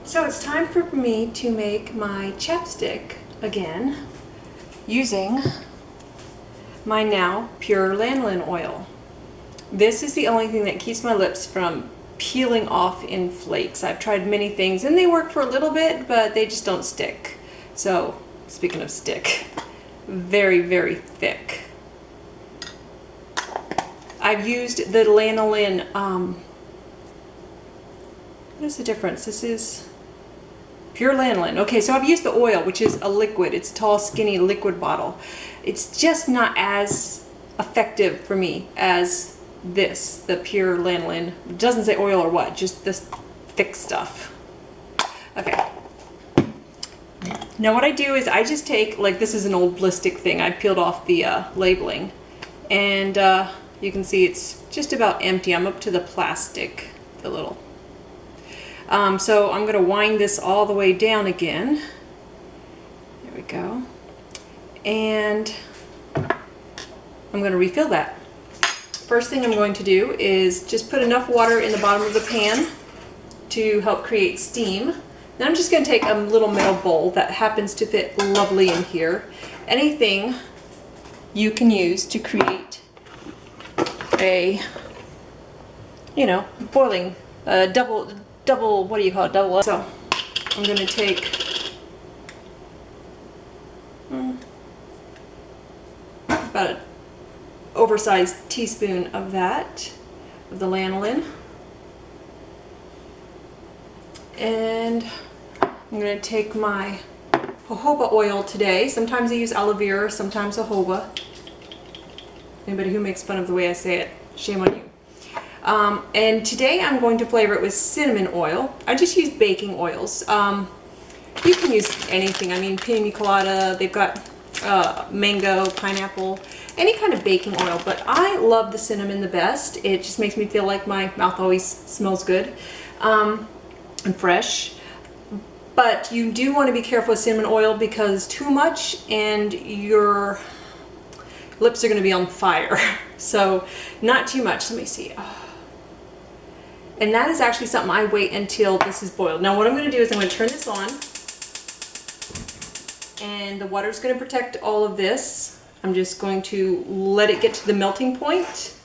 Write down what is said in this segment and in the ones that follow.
So it's time for me to make my chapstick again using my now pure lanolin oil. This is the only thing that keeps my lips from peeling off in flakes. I've tried many things and they work for a little bit, but they just don't stick. So speaking of stick, very, very thick. I've used the lanolin, what is the difference? This is pure lanolin. Okay, so I've used the oil, which is a liquid. It's a tall, skinny liquid bottle. It's just not as effective for me as this, the pure lanolin. It doesn't say oil or what, just this thick stuff. Okay. Now what I do is I just take, like, this is an old Blistic thing. I peeled off the labeling. And you can see it's just about empty. I'm up to the plastic, the little. So I'm going to wind this all the way down again. There we go. And I'm going to refill that. First thing I'm going to do is just put enough water in the bottom of the pan to help create steam. Then I'm just going to take a little metal bowl that happens to fit lovely in here. Anything you can use to create a, you know, boiling, double, what do you call it? Double. So I'm going to take about an oversized teaspoon of that, of the lanolin. And I'm going to take my jojoba oil today. Sometimes I use aloe vera, sometimes jojoba. Anybody who makes fun of the way I say it, shame on you. And today I'm going to flavor it with cinnamon oil. I just use baking oils. You can use anything. I mean, pina colada, they've got mango, pineapple, any kind of baking oil. But I love the cinnamon the best. It just makes me feel like my mouth always smells good and fresh. But you do want to be careful with cinnamon oil because too much and your lips are going to be on fire. So not too much. Let me see. And that is actually something I wait until this is boiled. Now what I'm going to do is I'm going to turn this on. And the water is going to protect all of this. I'm just going to let it get to the melting point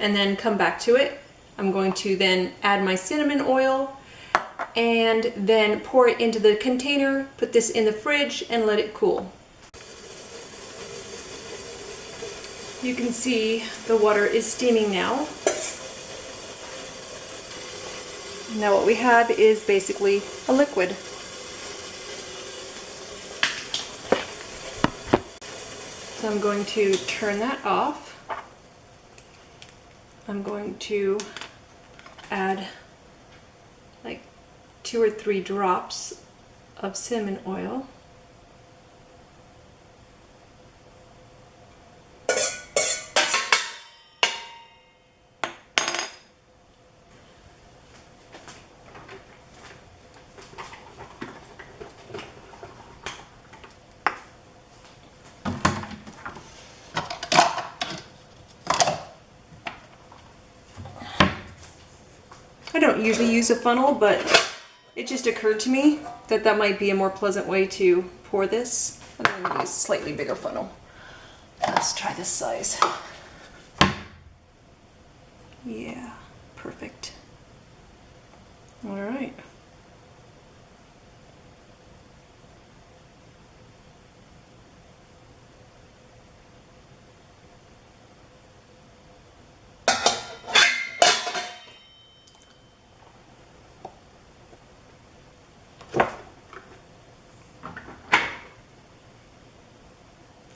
and then come back to it. I'm going to then add my cinnamon oil and then pour it into the container, put this in the fridge and let it cool. You can see the water is steaming now. Now what we have is basically a liquid. So I'm going to turn that off. I'm going to add like 2 or 3 drops of cinnamon oil. I don't usually use a funnel, but it just occurred to me that that might be a more pleasant way to pour this. I'm going to use a slightly bigger funnel. Let's try this size. Yeah, perfect. All right.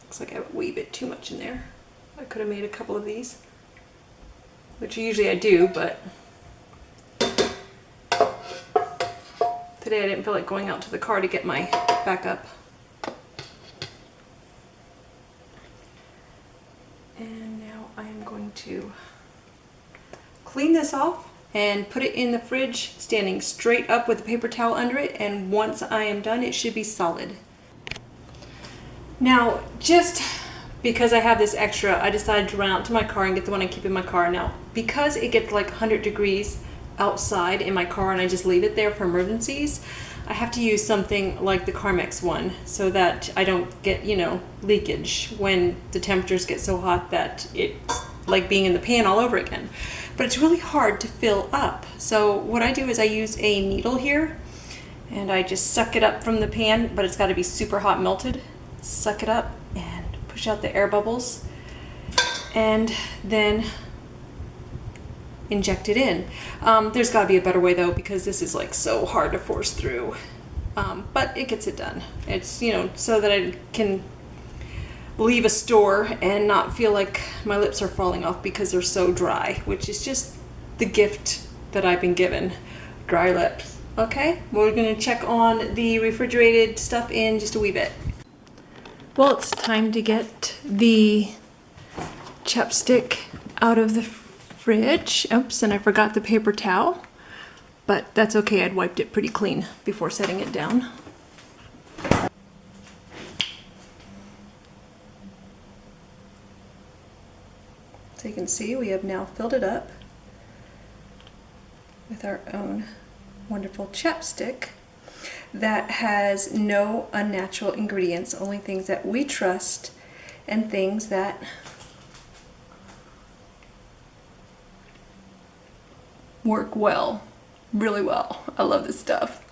Looks like I have a wee bit too much in there. I could have made a couple of these, which usually I do, but today I didn't feel like going out to the car to get my backup. And now I am going to clean this off and put it in the fridge standing straight up with a paper towel under it, and once I am done it should be solid. Now, just because I have this extra, I decided to run out to my car and get the one I keep in my car. Now, because it gets like 100 degrees, outside in my car and I just leave it there for emergencies, I have to use something like the Carmex one so that I don't get, you know, leakage when the temperatures get so hot that it's like being in the pan all over again. But it's really hard to fill up. So what I do is I use a needle here and I just suck it up from the pan, but it's got to be super hot melted. Suck it up and push out the air bubbles and then inject it in. There's got to be a better way though, because this is like so hard to force through. But it gets it done. It's, you know, so that I can leave a store and not feel like my lips are falling off because they're so dry, which is just the gift that I've been given. Dry lips. Okay, we're gonna check on the refrigerated stuff in just a wee bit. Well, it's time to get the chapstick out of the fridge. Oops, and I forgot the paper towel, but that's okay. I'd wiped it pretty clean before setting it down. So you can see we have now filled it up with our own wonderful chapstick that has no unnatural ingredients, only things that we trust and things that work well, really well. I love this stuff.